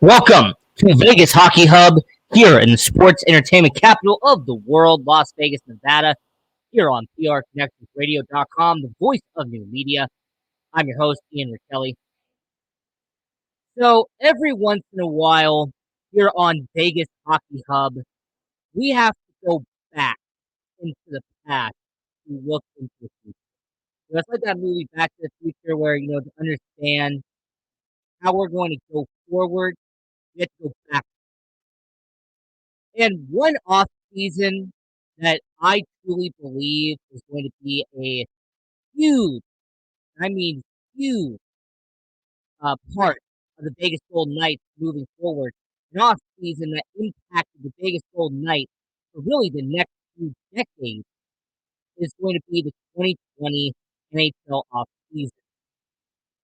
Welcome to Vegas Hockey Hub here in the sports entertainment capital of the world, Las Vegas, Nevada, here on PRConnectionsRadio.com, the voice of new media. I'm your host, Ian Rachiele. So every once in a while, here on Vegas Hockey Hub, we have to go back into the past to look into the future. It's like that movie Back to the Future where, to understand how we're going to go forward, we have to go back. And one off season that I truly believe is going to be a huge, I mean huge, part of the Vegas Golden Knights moving forward. An off season that impacted the Vegas Golden Knights for really the next few decades is going to be the 2020 NHL off season.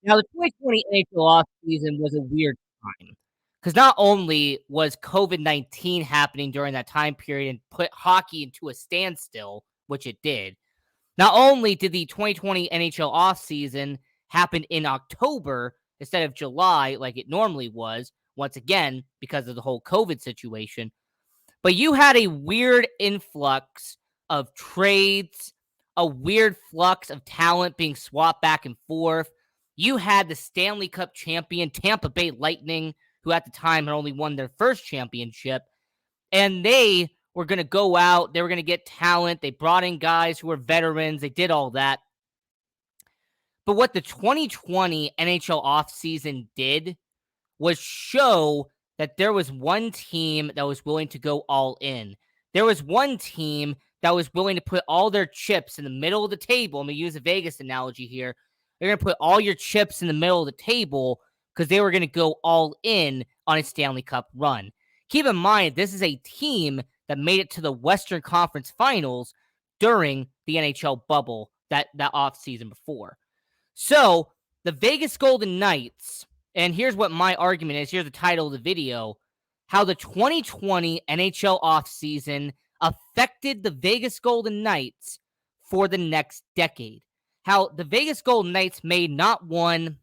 Now, the 2020 NHL off season was a weird time because not only was COVID-19 happening during that time period and put hockey into a standstill, which it did, not only did the 2020 NHL offseason happen in October instead of July like it normally was, once again, because of the whole COVID situation, but you had a weird influx of trades, a weird flux of talent being swapped back and forth. You had the Stanley Cup champion Tampa Bay Lightning, who at the time had only won their first championship, and they were going to go out. They were going to get talent. They brought in guys who were veterans. They did all that. But what the 2020 NHL offseason did was show that there was one team that was willing to go all in. There was one team that was willing to put all their chips in the middle of the table. I'm going to use a Vegas analogy here. They're going to put all your chips in the middle of the table because they were going to go all in on a Stanley Cup run. Keep in mind, this is a team that made it to the Western Conference Finals during the NHL bubble that offseason before. So the Vegas Golden Knights, and here's what my argument is. Here's the title of the video. How the 2020 NHL offseason affected the Vegas Golden Knights for the next decade. How the Vegas Golden Knights made not one,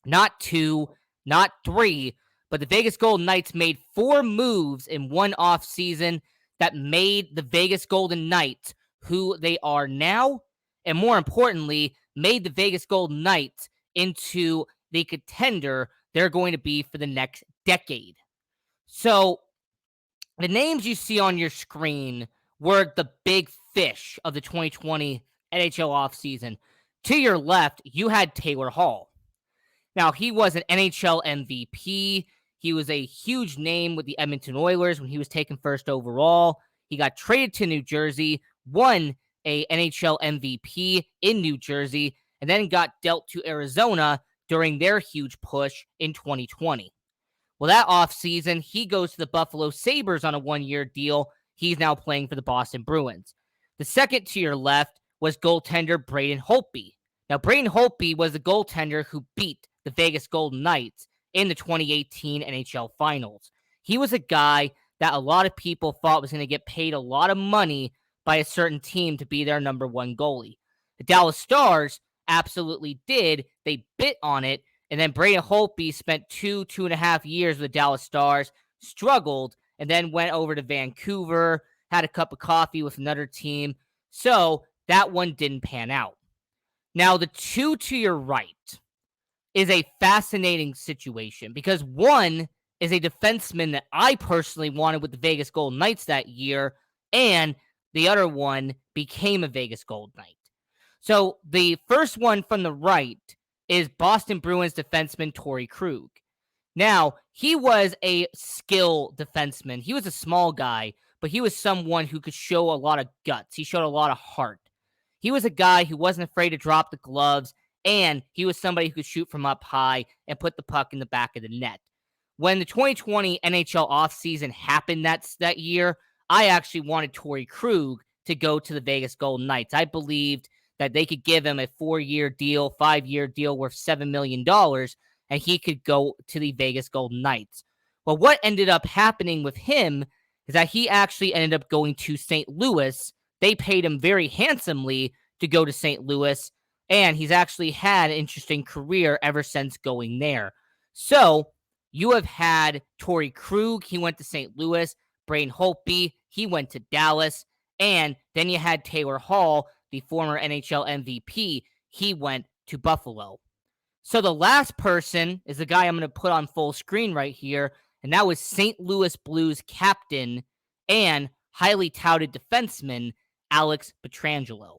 not two, not three, but the Vegas Golden Knights made 4 moves in one offseason that made the Vegas Golden Knights who they are now, and more importantly, made the Vegas Golden Knights into the contender they're going to be for the next decade. So the names you see on your screen were the big fish of the 2020 NHL offseason. To your left, you had Taylor Hall. Now, he was an NHL MVP. He was a huge name with the Edmonton Oilers when he was taken first overall. He got traded to New Jersey, won a NHL MVP in New Jersey, and then got dealt to Arizona during their huge push in 2020. Well, that offseason, he goes to the Buffalo Sabres on a 1-year deal. He's now playing for the Boston Bruins. The second to your left was goaltender Braden Holtby. Now, Braden Holtby was the goaltender who beat the Vegas Golden Knights in the 2018 NHL Finals. He was a guy that a lot of people thought was going to get paid a lot of money by a certain team to be their number one goalie. The Dallas Stars absolutely did. They bit on it, and then Braden Holtby spent 2.5 years with the Dallas Stars, struggled, and then went over to Vancouver, had a cup of coffee with another team. So that one didn't pan out. Now, the two to your right is a fascinating situation because one is a defenseman that I personally wanted with the Vegas Golden Knights that year, and the other one became a Vegas Golden Knight. So the first one from the right is Boston Bruins defenseman Torrey Krug. Now, he was a skill defenseman. He was a small guy, but he was someone who could show a lot of guts. He showed a lot of heart. He was a guy who wasn't afraid to drop the gloves, and he was somebody who could shoot from up high and put the puck in the back of the net. When the 2020 NHL offseason happened that year, I actually wanted Torrey Krug to go to the Vegas Golden Knights. I believed that they could give him a 4-year deal, 5-year deal worth $7 million, and he could go to the Vegas Golden Knights. Well, what ended up happening with him is that he actually ended up going to St. Louis. They paid him very handsomely to go to St. Louis, and he's actually had an interesting career ever since going there. So you have had Torrey Krug, he went to St. Louis, Braden Holtby, he went to Dallas, and then you had Taylor Hall, the former NHL MVP, he went to Buffalo. So the last person is the guy I'm going to put on full screen right here, and that was St. Louis Blues captain and highly touted defenseman Alex Pietrangelo.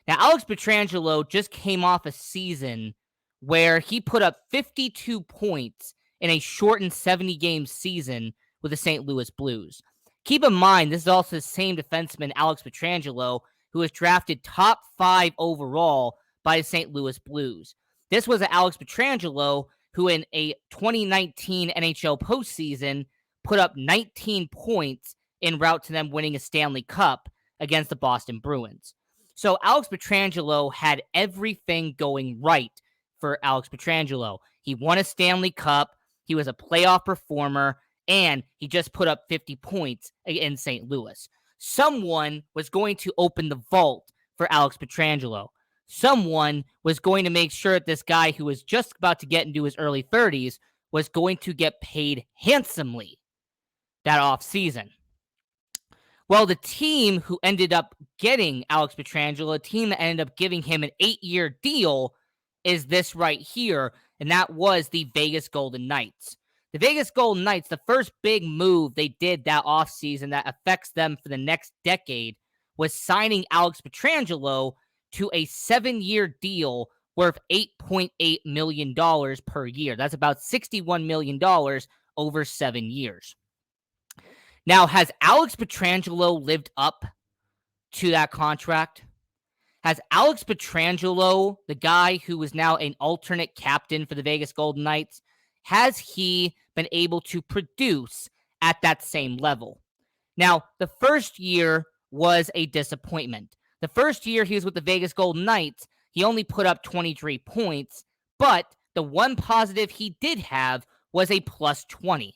Now, Alex Pietrangelo just came off a season where he put up 52 points in a shortened 70-game season with the St. Louis Blues. Keep in mind, this is also the same defenseman, Alex Pietrangelo, who was drafted top 5 overall by the St. Louis Blues. This was Alex Pietrangelo, who in a 2019 NHL postseason put up 19 points en route to them winning a Stanley Cup against the Boston Bruins. So Alex Pietrangelo had everything going right for Alex Pietrangelo. He won a Stanley Cup, he was a playoff performer, and he just put up 50 points in St. Louis. Someone was going to open the vault for Alex Pietrangelo. Someone was going to make sure that this guy who was just about to get into his early 30s was going to get paid handsomely that offseason. Well, the team who ended up getting Alex Pietrangelo, a team that ended up giving him an 8-year deal, is this right here, and that was the Vegas Golden Knights. The Vegas Golden Knights, the first big move they did that offseason that affects them for the next decade was signing Alex Pietrangelo to a 7-year deal worth $8.8 million per year. That's about $61 million over 7 years. Now, has Alex Pietrangelo lived up to that contract? Has Alex Pietrangelo, the guy who is now an alternate captain for the Vegas Golden Knights, has he been able to produce at that same level? Now, the first year was a disappointment. The first year he was with the Vegas Golden Knights, he only put up 23 points, but the one positive he did have was a plus 20.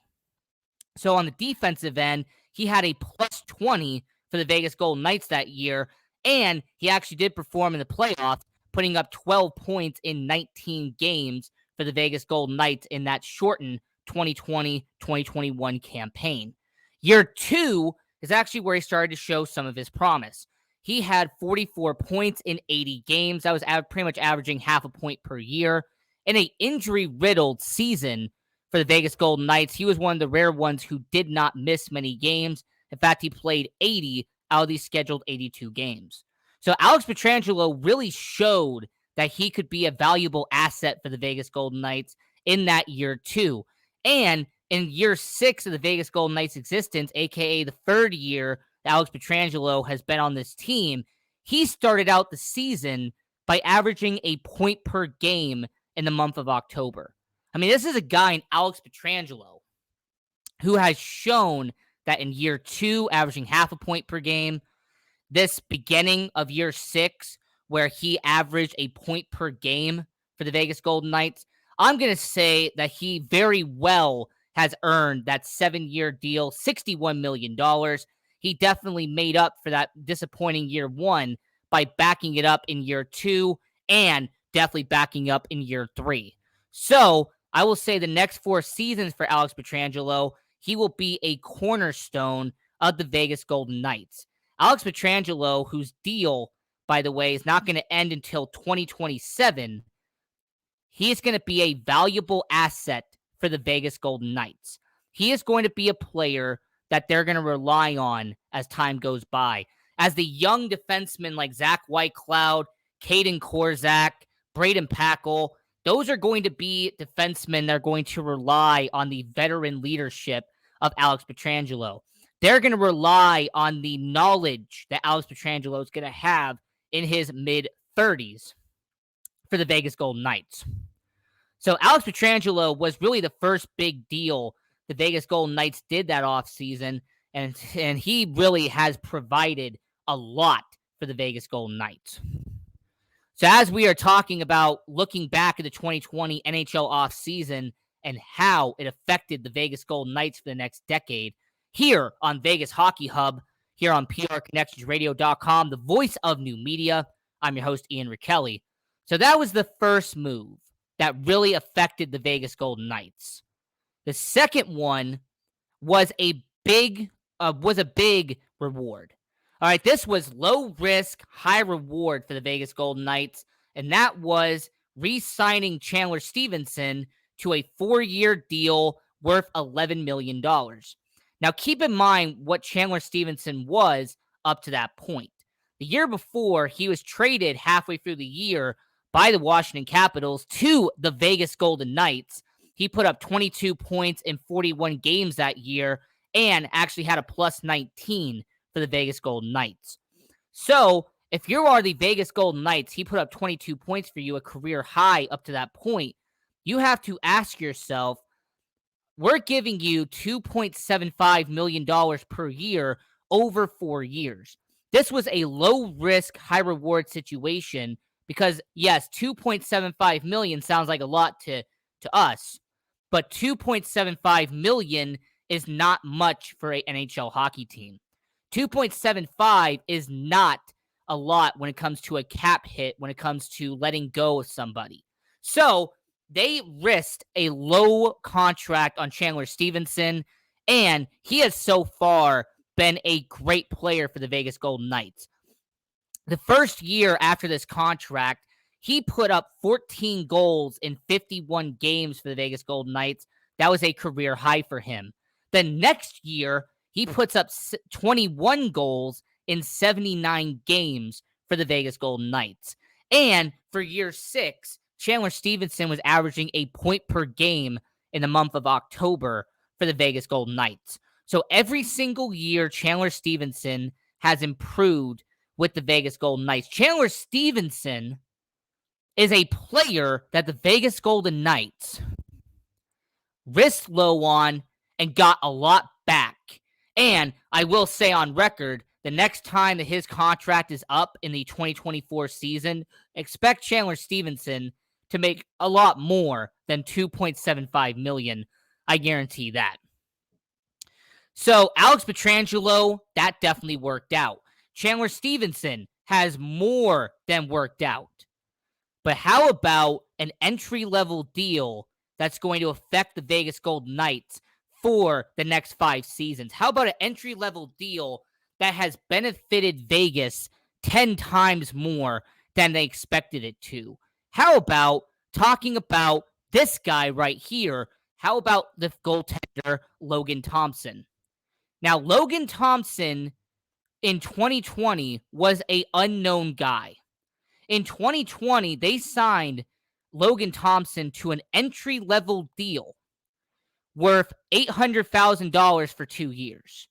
So on the defensive end, he had a plus 20 for the Vegas Golden Knights that year, and he actually did perform in the playoffs, putting up 12 points in 19 games for the Vegas Golden Knights in that shortened 2020-2021 campaign. Year 2 is actually where he started to show some of his promise. He had 44 points in 80 games. That was pretty much averaging half a point per year. In an injury-riddled season for the Vegas Golden Knights, he was one of the rare ones who did not miss many games. In fact, he played 80 out of these scheduled 82 games. So Alex Pietrangelo really showed that he could be a valuable asset for the Vegas Golden Knights in that year 2. And in year 6 of the Vegas Golden Knights' existence, aka the third year that Alex Pietrangelo has been on this team, he started out the season by averaging a point per game in the month of October. I mean, this is a guy in Alex Pietrangelo who has shown that in year 2, averaging half a point per game, this beginning of year 6, where he averaged a point per game for the Vegas Golden Knights, I'm going to say that he very well has earned that 7-year deal, $61 million. He definitely made up for that disappointing year 1 by backing it up in year 2 and definitely backing up in year 3. So I will say the next 4 seasons for Alex Pietrangelo, he will be a cornerstone of the Vegas Golden Knights. Alex Pietrangelo, whose deal, by the way, is not going to end until 2027, he is going to be a valuable asset for the Vegas Golden Knights. He is going to be a player that they're going to rely on as time goes by. As the young defensemen like Zach Whitecloud, Caden Korzak, Braden Packle, those are going to be defensemen that are going to rely on the veteran leadership of Alex Pietrangelo. They're going to rely on the knowledge that Alex Pietrangelo is going to have in his mid-30s for the Vegas Golden Knights. So Alex Pietrangelo was really the first big deal the Vegas Golden Knights did that offseason, and he really has provided a lot for the Vegas Golden Knights. So as we are talking about looking back at the 2020 NHL offseason and how it affected the Vegas Golden Knights for the next decade, here on Vegas Hockey Hub, here on PRConnectionsRadio.com, the voice of new media, I'm your host, Ian Rachiele. So that was the first move that really affected the Vegas Golden Knights. The second one was a big reward. All right, this was low risk, high reward for the Vegas Golden Knights, and that was re-signing Chandler Stevenson to a 4-year deal worth $11 million. Now, keep in mind what Chandler Stevenson was up to that point. The year before, he was traded halfway through the year by the Washington Capitals to the Vegas Golden Knights. He put up 22 points in 41 games that year and actually had a plus 19 for the Vegas Golden Knights. So, if you are the Vegas Golden Knights, he put up 22 points for you, a career high up to that point. You have to ask yourself, we're giving you $2.75 million per year over 4 years. This was a low risk, high reward situation because, yes, $2.75 million sounds like a lot to us, but $2.75 million is not much for an NHL hockey team. 2.75 is not a lot when it comes to a cap hit, when it comes to letting go of somebody. So they risked a low contract on Chandler Stevenson, and he has so far been a great player for the Vegas Golden Knights. The first year after this contract, he put up 14 goals in 51 games for the Vegas Golden Knights. That was a career high for him. The next year, he puts up 21 goals in 79 games for the Vegas Golden Knights. And for year 6, Chandler Stevenson was averaging a point per game in the month of October for the Vegas Golden Knights. So every single year, Chandler Stevenson has improved with the Vegas Golden Knights. Chandler Stevenson is a player that the Vegas Golden Knights risked low on and got a lot back. And I will say on record, the next time that his contract is up in the 2024 season, expect Chandler Stevenson to make a lot more than $2.75 million. I guarantee that. So Alex Pietrangelo, that definitely worked out. Chandler Stevenson has more than worked out. But how about an entry-level deal that's going to affect the Vegas Golden Knights for the next 5 seasons? How about an entry-level deal that has benefited Vegas 10 times more than they expected it to? How about talking about this guy right here? How about the goaltender, Logan Thompson? Now, Logan Thompson in 2020 was an unknown guy. In 2020, they signed Logan Thompson to an entry-level deal worth $800,000 for 2 years.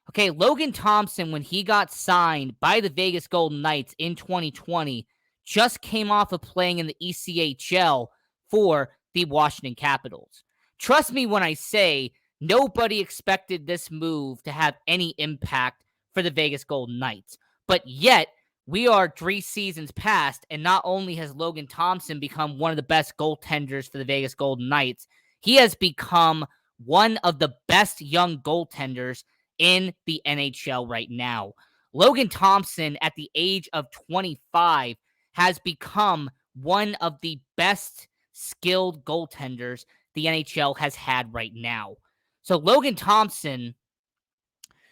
Okay, Logan Thompson, when he got signed by the Vegas Golden Knights in 2020, just came off of playing in the ECHL for the Washington Capitals. Trust me when I say nobody expected this move to have any impact for the Vegas Golden Knights. But yet, we are 3 seasons past, and not only has Logan Thompson become one of the best goaltenders for the Vegas Golden Knights, he has become one of the best young goaltenders in the NHL right now. Logan Thompson, at the age of 25, has become one of the best skilled goaltenders the NHL has had right now. So Logan Thompson,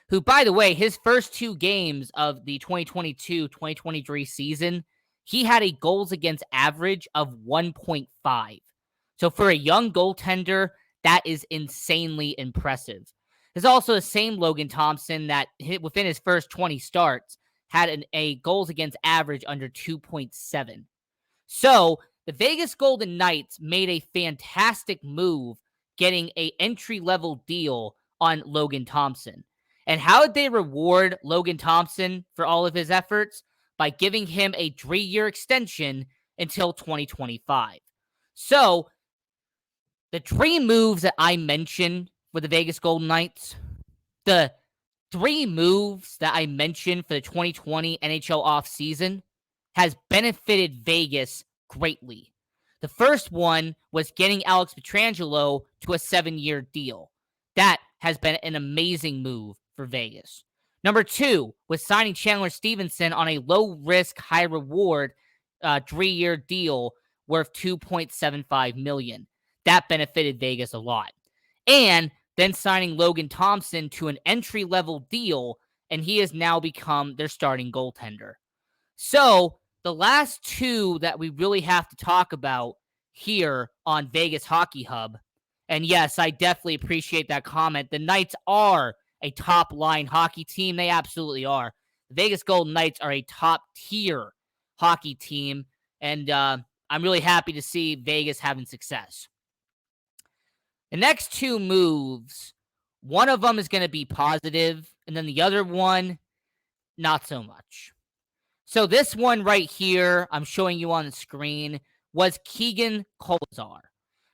who, by the way, his first 2 games of the 2022-2023 season, he had a goals against average of 1.5. So for a young goaltender, that is insanely impressive. There's also the same Logan Thompson that within his first 20 starts had a goals against average under 2.7. So the Vegas Golden Knights made a fantastic move getting an entry-level deal on Logan Thompson. And how did they reward Logan Thompson for all of his efforts? By giving him a 3-year extension until 2025. So the 3 moves that I mentioned for the Vegas Golden Knights, the 3 moves that I mentioned for the 2020 NHL offseason has benefited Vegas greatly. The first one was getting Alex Pietrangelo to a 7-year deal. That has been an amazing move for Vegas. Number 2 was signing Chandler Stevenson on a low-risk, high-reward 3-year deal worth $2.75 million. That benefited Vegas a lot. and then signing Logan Thompson to an entry-level deal, and he has now become their starting goaltender. So the last two that we really have to talk about here on Vegas Hockey Hub, and yes, I definitely appreciate that comment. The Knights are a top line hockey team. They absolutely are. The Vegas Golden Knights are a top tier hockey team, and I'm really happy to see Vegas having success. The next two moves, one of them is going to be positive, and then the other one, not so much. So this one right here, I'm showing you on the screen, was Keegan Kolesar.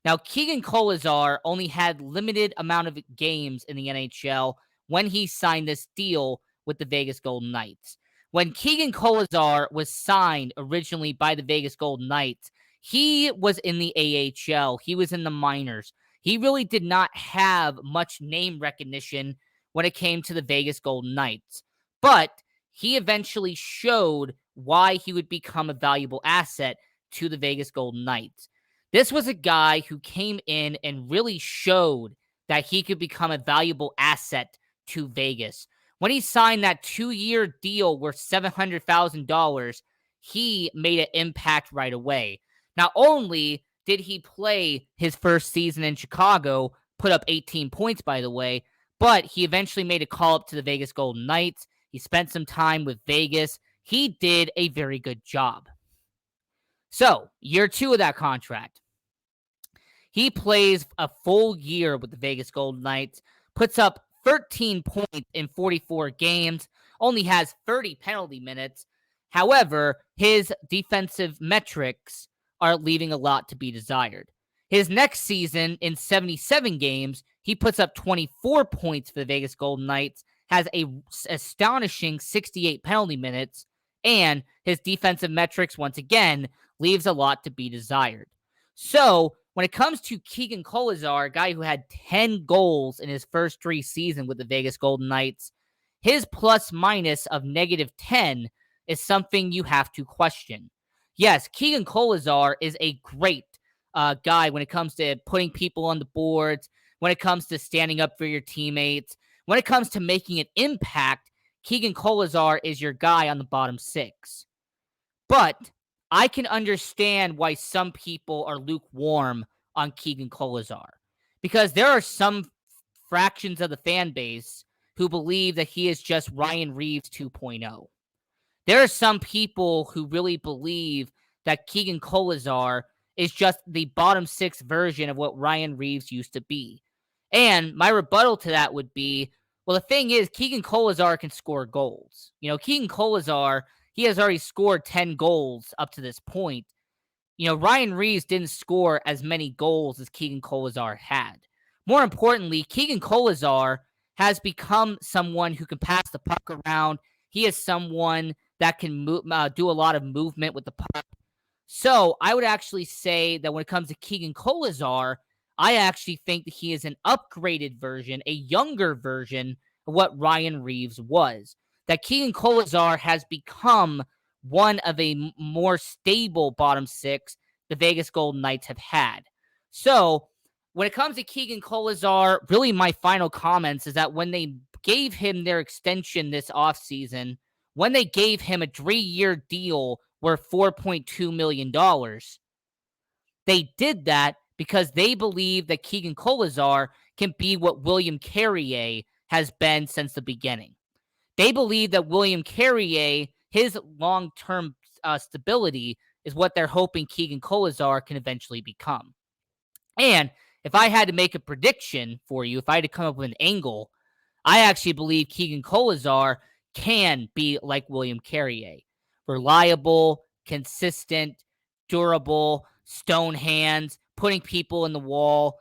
Now, Keegan Kolesar only had limited amount of games in the NHL when he signed this deal with the Vegas Golden Knights. When Keegan Kolesar was signed originally by the Vegas Golden Knights, he was in the AHL. He was in the minors. He really did not have much name recognition when it came to the Vegas Golden Knights. But he eventually showed why he would become a valuable asset to the Vegas Golden Knights. This was a guy who came in and really showed that he could become a valuable asset to Vegas. When he signed that 2-year deal worth $700,000, he made an impact right away. Not only did he play his first season in Chicago, put up 18 points, by the way, but he eventually made a call up to the Vegas Golden Knights. He spent some time with Vegas. He did a very good job. So, year 2 of that contract, he plays a full year with the Vegas Golden Knights, puts up 13 points in 44 games, only has 30 penalty minutes. However, his defensive metrics are leaving a lot to be desired. His next season, in 77 games, he puts up 24 points for the Vegas Golden Knights, has a astonishing 68 penalty minutes, and his defensive metrics, once again, leaves a lot to be desired. So, when it comes to Keegan Kolesar, a guy who had 10 goals in his first 3 seasons with the Vegas Golden Knights, his plus minus of -10 is something you have to question. Yes, Keegan Kolesar is a great guy when it comes to putting people on the boards, when it comes to standing up for your teammates, when it comes to making an impact. Keegan Kolesar is your guy on the bottom 6. But I can understand why some people are lukewarm on Keegan Kolesar, because there are some fractions of the fan base who believe that he is just Ryan Reaves 2.0. There are some people who really believe that Keegan Kolesar is just the bottom 6 version of what Ryan Reaves used to be. And my rebuttal to that would be, well, the thing is, Keegan Kolesar can score goals. You know, Keegan Kolesar, he has already scored 10 goals up to this point. You know, Ryan Reaves didn't score as many goals as Keegan Kolesar had. More importantly, Keegan Kolesar has become someone who can pass the puck around. He is someone that can do a lot of movement with the puck. So I would actually say that when it comes to Keegan Kolesar, I actually think that he is an upgraded version, a younger version of what Ryan Reaves was. That Keegan Kolesar has become one of a more stable bottom 6 the Vegas Golden Knights have had. So when it comes to Keegan Kolesar, really my final comments is that when they gave him their extension this offseason, when they gave him a 3-year deal worth $4.2 million, they did that because they believe that Keegan Kolesar can be what William Carrier has been since the beginning. They believe that William Carrier, his long-term stability, is what they're hoping Keegan Kolesar can eventually become. And if I had to make a prediction for you, if I had to come up with an angle, I actually believe Keegan Kolesar can be like William Carrier. Reliable, consistent, durable, stone hands, putting people in the wall.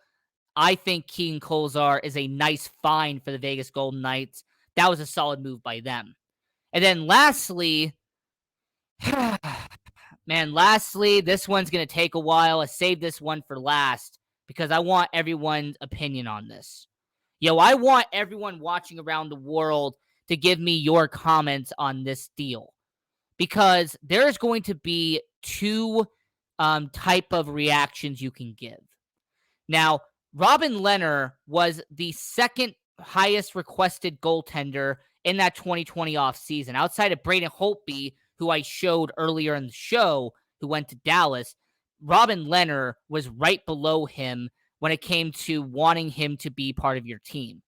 I think Keegan Kolesar is a nice find for the Vegas Golden Knights. That was a solid move by them. And then lastly, lastly, this one's going to take a while. I saved this one for last because I want everyone's opinion on this. I want everyone watching around the world to give me your comments on this deal, because there's going to be two type of reactions you can give. Now, Robin Lehner was the second highest requested goaltender in that 2020 offseason. Outside of Braden Holtby, who I showed earlier in the show, who went to Dallas, Robin Lehner was right below him when it came to wanting him to be part of your team.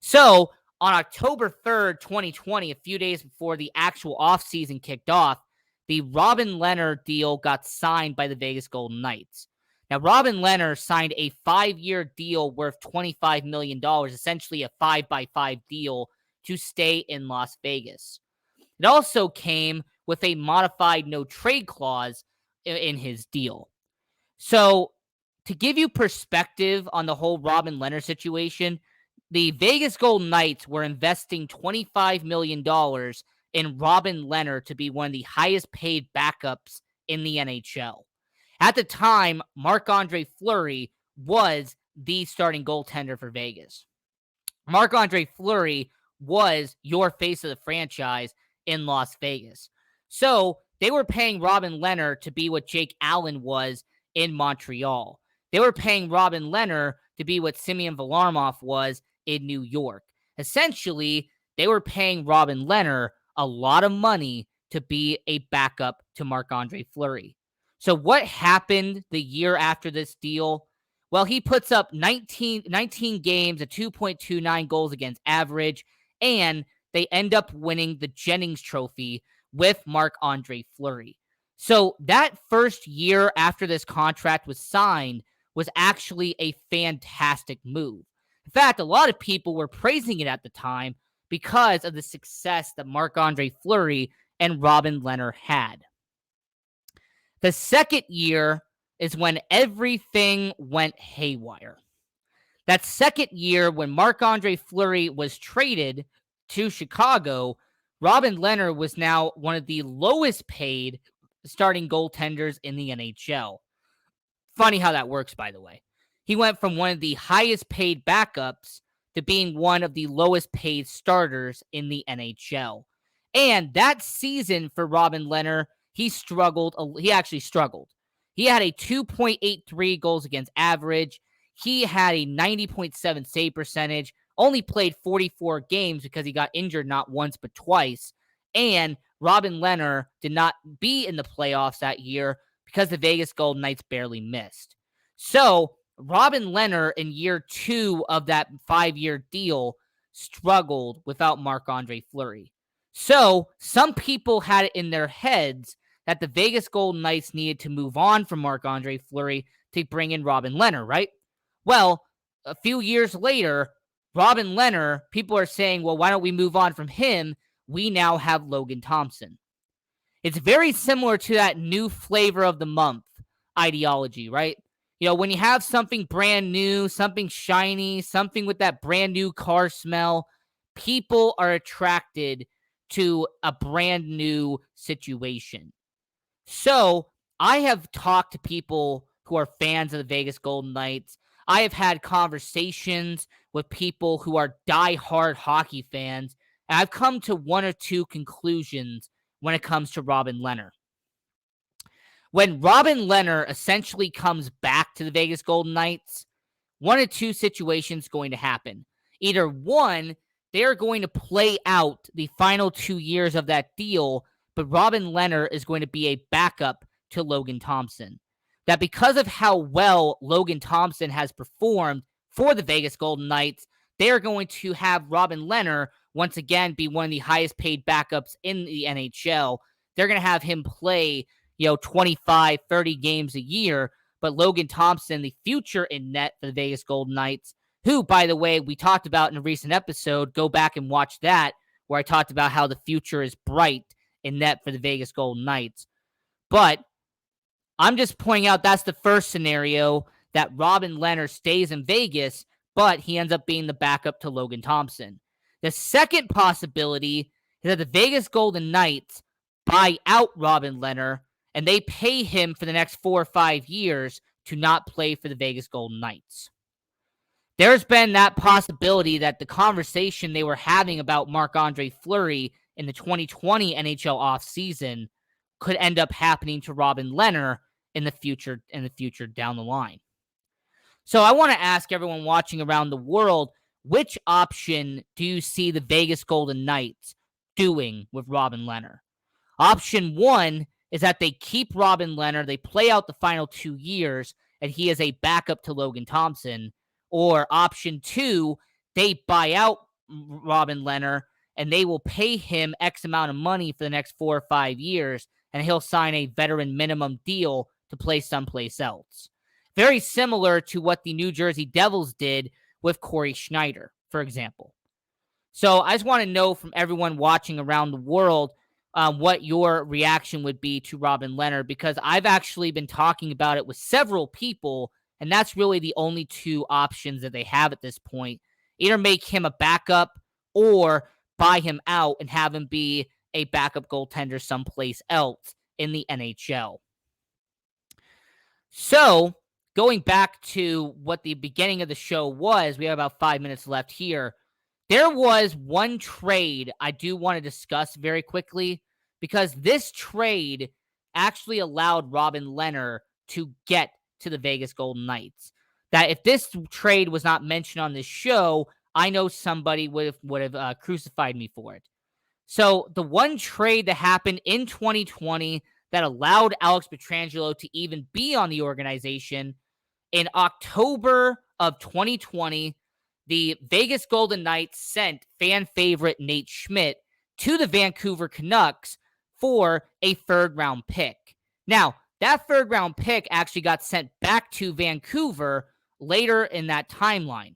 So on October 3rd, 2020, a few days before the actual offseason kicked off, the Robin Lehner deal got signed by the Vegas Golden Knights. Now, Robin Lehner signed a 5-year deal worth $25 million, essentially a 5-by-5 deal to stay in Las Vegas. It also came with a modified no trade clause in his deal. So, to give you perspective on the whole Robin Lehner situation, the Vegas Golden Knights were investing $25 million in Robin Lehner to be one of the highest paid backups in the NHL. At the time, Marc-Andre Fleury was the starting goaltender for Vegas. Marc-Andre Fleury was your face of the franchise in Las Vegas. So they were paying Robin Lehner to be what Jake Allen was in Montreal. They were paying Robin Lehner to be what Semyon Varlamov was in New York. Essentially, they were paying Robin Lehner a lot of money to be a backup to Marc-Andre Fleury. So what happened the year after this deal? Well, he puts up 19 games, a 2.29 goals against average, and they end up winning the Jennings Trophy with Marc-Andre Fleury. So that first year after this contract was signed was actually a fantastic move. In fact, a lot of people were praising it at the time because of the success that Marc-Andre Fleury and Robin Lehner had. The second year is when everything went haywire. That second year, when Marc-Andre Fleury was traded to Chicago, Robin Lehner was now one of the lowest paid starting goaltenders in the NHL. Funny how that works, by the way. He went from one of the highest paid backups to being one of the lowest paid starters in the NHL. And that season for Robin Lehner, he struggled. He actually struggled. He had a 2.83 goals against average. He had a 90.7 save percentage, only played 44 games because he got injured not once but twice. And Robin Lehner did not be in the playoffs that year because the Vegas Golden Knights barely missed. So Robin Lehner in year 2 of that 5-year deal struggled without Marc-Andre Fleury. So some people had it in their heads that the Vegas Golden Knights needed to move on from Marc-Andre Fleury to bring in Robin Lehner, right? Well, a few years later, Robin Lehner, people are saying, well, why don't we move on from him? We now have Logan Thompson. It's very similar to that new flavor of the month ideology, right? You know, when you have something brand new, something shiny, something with that brand new car smell, people are attracted to a brand new situation. So I have talked to people who are fans of the Vegas Golden Knights. I have had conversations with people who are diehard hockey fans, and I've come to one or two conclusions when it comes to Robin Lehner. When Robin Lehner essentially comes back to the Vegas Golden Knights, one of two situations going to happen. Either one, they're going to play out the final 2 years of that deal, but Robin Lehner is going to be a backup to Logan Thompson. That because of how well Logan Thompson has performed for the Vegas Golden Knights, they're going to have Robin Lehner once again be one of the highest paid backups in the NHL. They're going to have him play, 25, 30 games a year, but Logan Thompson, the future in net for the Vegas Golden Knights, who, by the way, we talked about in a recent episode. Go back and watch that, where I talked about how the future is bright in net for the Vegas Golden Knights. But I'm just pointing out that's the first scenario, that Robin Lehner stays in Vegas, but he ends up being the backup to Logan Thompson. The second possibility is that the Vegas Golden Knights buy out Robin Lehner and they pay him for the next 4 or 5 years to not play for the Vegas Golden Knights. There's been that possibility that the conversation they were having about Marc-Andre Fleury in the 2020 NHL offseason could end up happening to Robin Lehner in the future down the line. So I want to ask everyone watching around the world, which option do you see the Vegas Golden Knights doing with Robin Lehner? Option one is that they keep Robin Lehner, they play out the final 2 years, and he is a backup to Logan Thompson. Or option two, they buy out Robin Lehner and they will pay him X amount of money for the next 4 or 5 years, and he'll sign a veteran minimum deal to play someplace else. Very similar to what the New Jersey Devils did with Corey Schneider, for example. So I just want to know from everyone watching around the world what your reaction would be to Robin Lehner, because I've actually been talking about it with several people, and that's really the only two options that they have at this point. Either make him a backup or buy him out and have him be a backup goaltender someplace else in the NHL. So going back to what the beginning of the show was, we have about 5 minutes left here. There was one trade I do want to discuss very quickly, because this trade actually allowed Robin Lehner to get to the Vegas Golden Knights. That if this trade was not mentioned on this show, I know somebody would have crucified me for it. So the one trade that happened in 2020 that allowed Alex Pietrangelo to even be on the organization, in October of 2020, the Vegas Golden Knights sent fan favorite Nate Schmidt to the Vancouver Canucks for a third-round pick. Now, that third-round pick actually got sent back to Vancouver later in that timeline.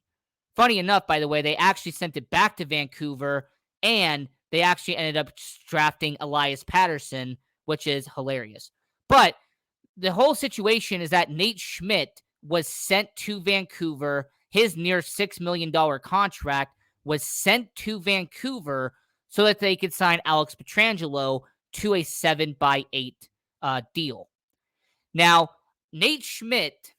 Funny enough, by the way, they actually sent it back to Vancouver, and they actually ended up drafting Elias Patterson, which is hilarious. But the whole situation is that Nate Schmidt was sent to Vancouver. His near $6 million contract was sent to Vancouver so that they could sign Alex Pietrangelo to a 7x8 deal. Now, Nate Schmidt,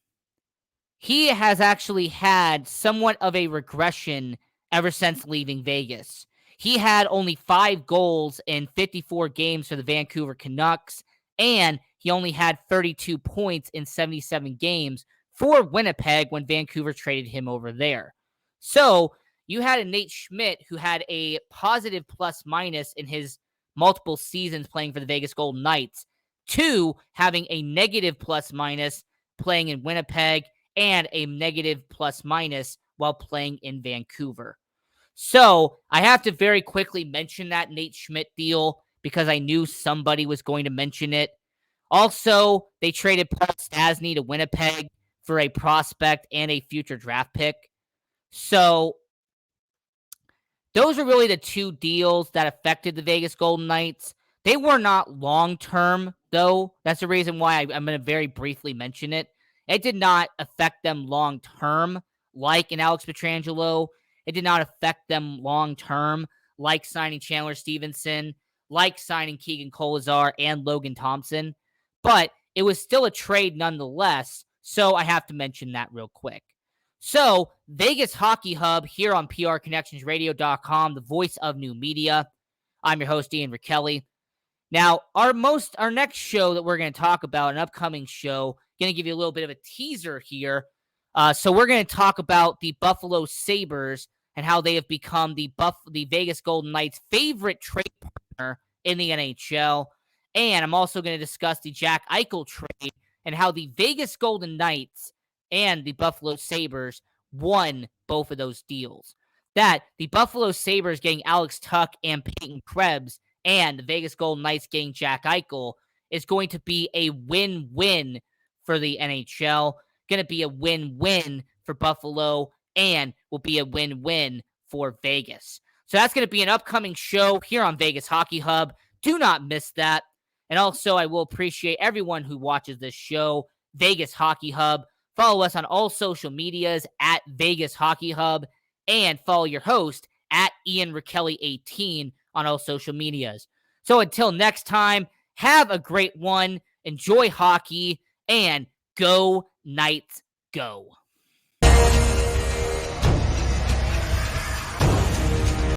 he has actually had somewhat of a regression ever since leaving Vegas. He had only 5 goals in 54 games for the Vancouver Canucks, and he only had 32 points in 77 games for Winnipeg when Vancouver traded him over there. So you had a Nate Schmidt who had a positive plus minus in his multiple seasons playing for the Vegas Golden Knights, to having a negative plus minus playing in Winnipeg and a negative plus minus while playing in Vancouver. So I have to very quickly mention that Nate Schmidt deal because I knew somebody was going to mention it. Also, they traded Paul Stastny to Winnipeg for a prospect and a future draft pick. So those are really the two deals that affected the Vegas Golden Knights. They were not long-term, though. That's the reason why I'm going to very briefly mention it. It did not affect them long-term like in Alex Pietrangelo. It did not affect them long-term like signing Chandler Stevenson, like signing Keegan Kolazar and Logan Thompson. But it was still a trade nonetheless, so I have to mention that real quick. So, Vegas Hockey Hub here on PRConnectionsRadio.com, the voice of new media. I'm your host, Ian Rachiele. Now, our next show that we're going to talk about, an upcoming show, going to give you a little bit of a teaser here. So we're going to talk about the Buffalo Sabres and how they have become the Vegas Golden Knights' favorite trade partner in the NHL. And I'm also going to discuss the Jack Eichel trade and how the Vegas Golden Knights and the Buffalo Sabres won both of those deals. That the Buffalo Sabres getting Alex Tuch and Peyton Krebs, and the Vegas Golden Knights getting Jack Eichel, is going to be a win-win for the NHL, going to be a win-win for Buffalo, and will be a win-win for Vegas. So that's going to be an upcoming show here on Vegas Hockey Hub. Do not miss that. And also, I will appreciate everyone who watches this show, Vegas Hockey Hub. Follow us on all social medias at Vegas Hockey Hub, and follow your host at Ian Rachiele18 on all social medias. So until next time, have a great one, enjoy hockey, and go Knights, go.